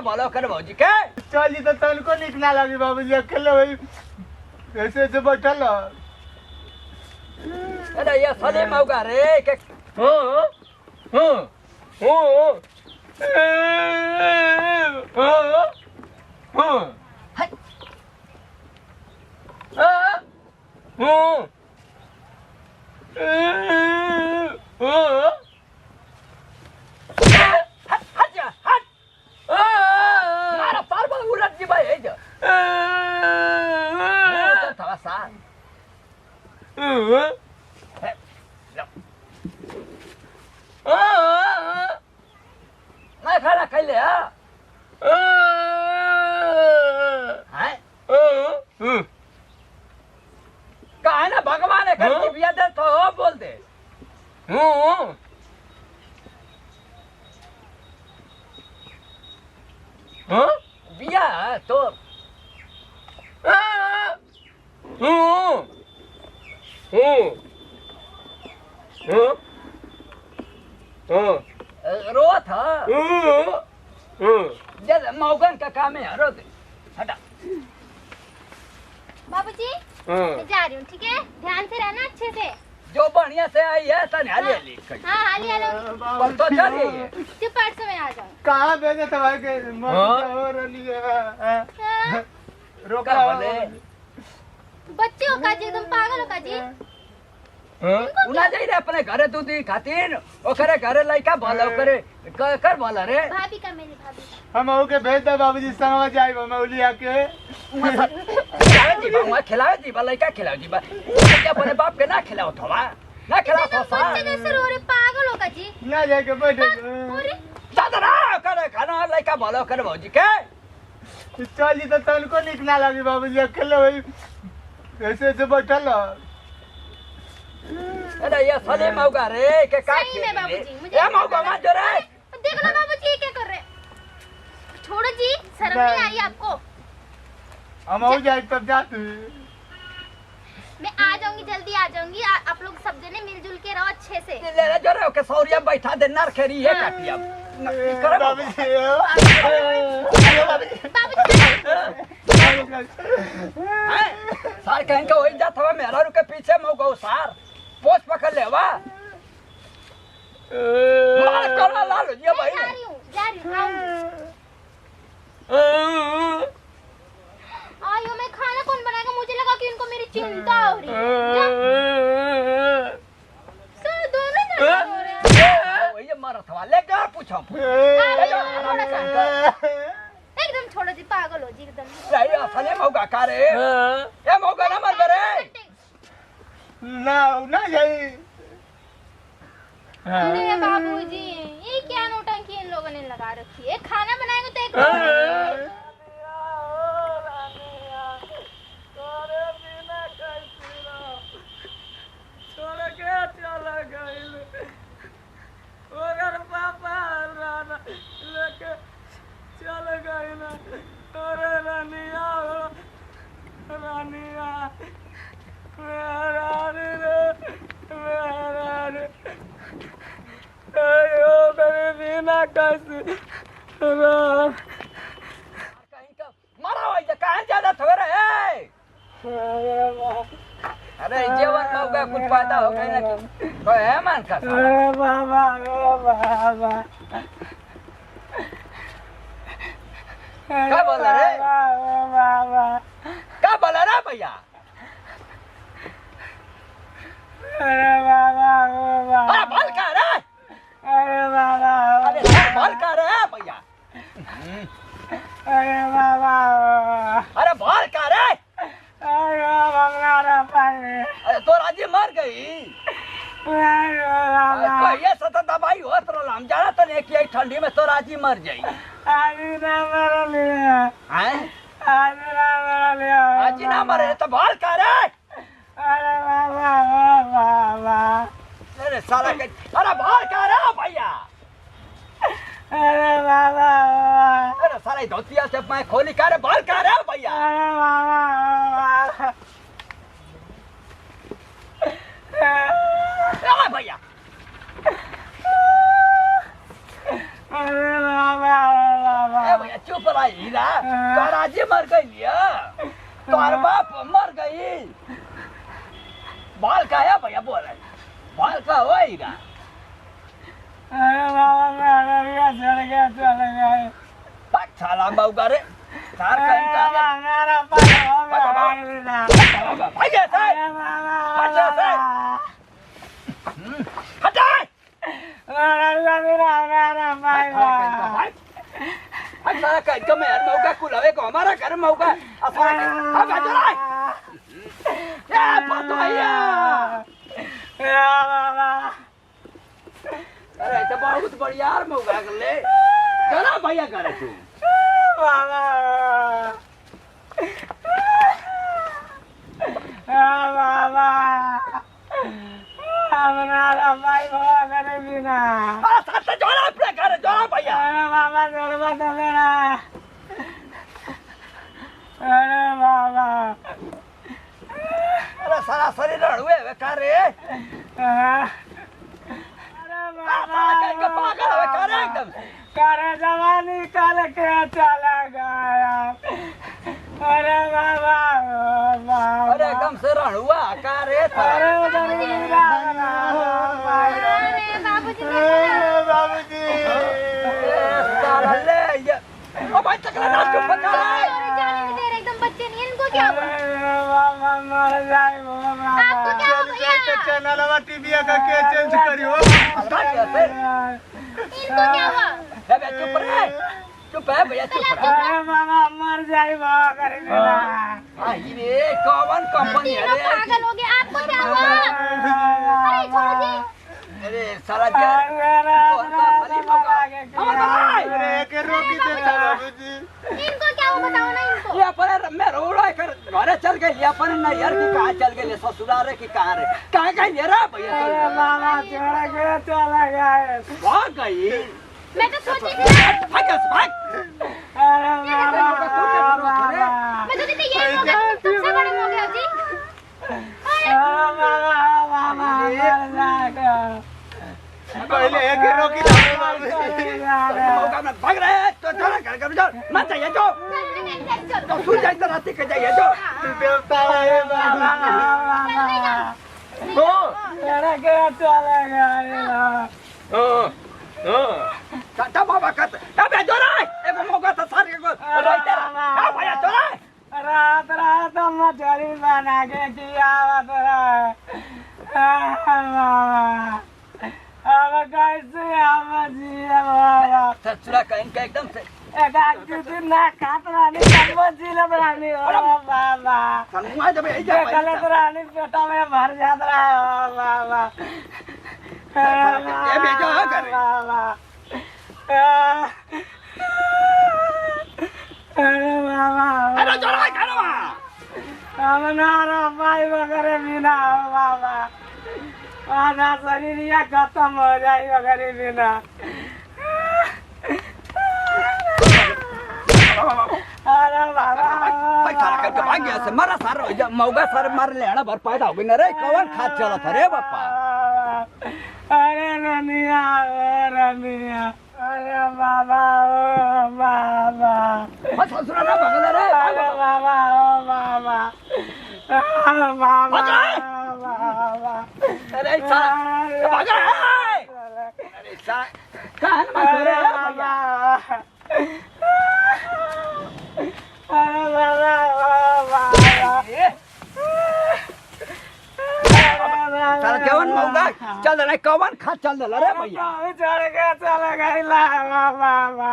बोलो कर भौजी के चल तो तनको निक ना लगी बाबूजी अकेले वही ऐसे ऐसे बैठल अरे ये सले मौका रे के हाँ हाँ हाँ मैं खाना खाई ले कहा ना भगवान है घर की बिया दे तो हो बोल दे बिया तो रो था जब मौगन का काम है रो दे हटा बाबूजी मैं जा रही हूँ ठीक है ध्यान से रहना अच्छे से जो बढ़िया से आई है तन हाली हाली हाँ हाली हाली पर तो चल रही है जो परसों में आ जाऊँ कहाँ भेजे तुम्हारे के हो रही है रोका बोले बच्चे हो काजी तुम पागल हो काजी उना जाई रे अपने घरे दूध खातिर ओकरे घरे लइका बोला ओकरे कर बोला रे भाभी का मेरी भाभी हम ओके भेज दे बाबूजी संगवा जाई मौली आके खिलावे जी बा खिलावे जी बा लइका खिलावे जी बा क्या अपने बाप के ना खिलाओ थवा ना खिलाओ तो सा बच्चे कैसे रो रहे पागल हो काजी ना जाके बैठे अरे दादा करे खाना लइका बोला कर भौजी के चल तो तनको निक ना लगी बाबूजी अकेले वही ऐसे ऐसे बैठल अरे ये सले मौका रे के का सही में बाबूजी मुझे ये मौका मत दे रे देखो ना बाबूजी ये क्या कर रहे छोड़ो जी शर्म नहीं आई आपको हम हो जाए तब जा तू मैं आ जाऊंगी जल्दी आ जाऊंगी आप लोग सब जने मिलजुल के रहो अच्छे से ले ले जो रे के सौरिया बैठा दे नर खेरी है काटिया करे बाबूजी सार कहीं के होई जात हवा मेरा रुके पीछे मौका सार पोछ पकड़ ले वा मार करवा लालो ये भाई जा रही हूँ आयो मैं खाना कौन बनाएगा मुझे लगा कि उनको मेरी चिंता हो रही है सर दोनों जने हो रहे हैं वही मारा था ले कर पूछो एकदम छोड़ो जी पागल हो जी एकदम रे असले मौका का रे ये मौका ना मर रे ना जाई अरे बाबूजी ये क्या नौटंकी इन लोगों ने लगा रखी है खाना बनाएंगे तो एक अरे जीवन मौका कुछ फायदा हो गया ना कोई है मान का बाबा क्या बोला रे क्या बोला रे भैया अरे बाल का रे अरे बाल का रे भैया अरे बाल का रे अरे तो राजी मर गई ये सत दवाई हो तो हम जाना तो नहीं कि ठंडी में तो राजी मर जाई आजी ना मरे तो बाल का रे अरे साला के अरे बाल का रे भैया अरे साला धोतिया से मैं खोली का रे बाल का रे भैया भैया भैया चुप रहा हीरा तोरा जी मर गई लिया तोर बाप मर गई बाल का है भैया बोल रहे बाल का हो हीरा अरे बाबा मेरा भी चल गया पक साला मौका रे तार कहीं का मेरा पास हो गया भैया से हटा से हटा मेरा भाई अच्छा कहीं का मैं मौका कुलावे को हमारा घर मौका असर अब आ जा क्या पता भैया अरे तो बहुत बढ़िया यार मौका कर ले चला भैया करे तू हमारा भाई हुआ करे बिना साथ जोड़ा अपने घर जोड़ा भैया अरे बाबा जोड़वा तो मेरा अरे बाबा अरे सारा शरीर हुए बेकार रे अरे बाबा कहीं का पागल है बेकार एकदम करे जवानी काल के चला गया अरे बाबा अरे एकदम से हुआ का रे अरे बाबूजी साला ले ये ओ भाई चकला नाच को पका रे जाने नहीं दे रहे एकदम बच्चे नहीं इनको क्या हुआ बाबा मर जाए बाबा आपको क्या हो गया चैनल वाला टीवी का के चेंज करियो इनको क्या हुआ अबे चुप है भैया चुप रहे अरे बाबा मर जाए बाबा करे बिना आई रे कौन कंपनी है तीनों रे पागल हो गए आपको क्या हुआ अरे छोड़ दी अरे साला क्या के रोकी देता बाबूजी इनको क्या हुआ बताओ ना इनको ये पर मैं रोड़ा कर घरे चल गई ये पर ना यार की कहां चल गई ससुराल रे की कहां रे कहां गई रे भैया अरे बाबा छोड़ के चला गया भाग गई मैं तो सोची थी भाग भाग अरे बाबा मैं तो कहती ये हो गया सबसे बड़े हो गया जी पहले एक ही रोकी मौका में भाग रहे हैं तो चला घर घर जाओ मत जाइए जो तो सुन जाए तो रात के जाइए जो देवता है बाबा हो तेरा के चला गया टाटा बाबा का अबे जो रे एक मौका तो सारे को रोते रहा भैया तो रे रात रात मछली बना के किया अब कैसे हम जिए बाबा ससुरा कहीं का एकदम से एक दिन ना खात रानी मछली रानी हो बाबा संगवा जब यही जा गलत रानी पेटा में भर जात रहा है बाबा ये भेजो कर बाबा अरे बाबा अरे जो रे घरवा हम नारा भाई वगैरह बिना बाबा आना शरीर या खत्म हो जाए वगैरह बिना अरे बाबा भाई सारा करके भाग गया से मारा सारा मौगा सारे मार लेना भर पैदा हो गई ना रे कौन खाद चला था रे बापा अरे रनिया अरे बाबा ओ बाबा बस ससुरा ना भगला रे अरे बाबा ओ बाबा बाबा बाबा अरे साला भाग रहा है अरे साला कान मत रे बाबा अरे बाबा साला केवन मौगा चल रे कौन खाद चल रे भैया चल गया बाबा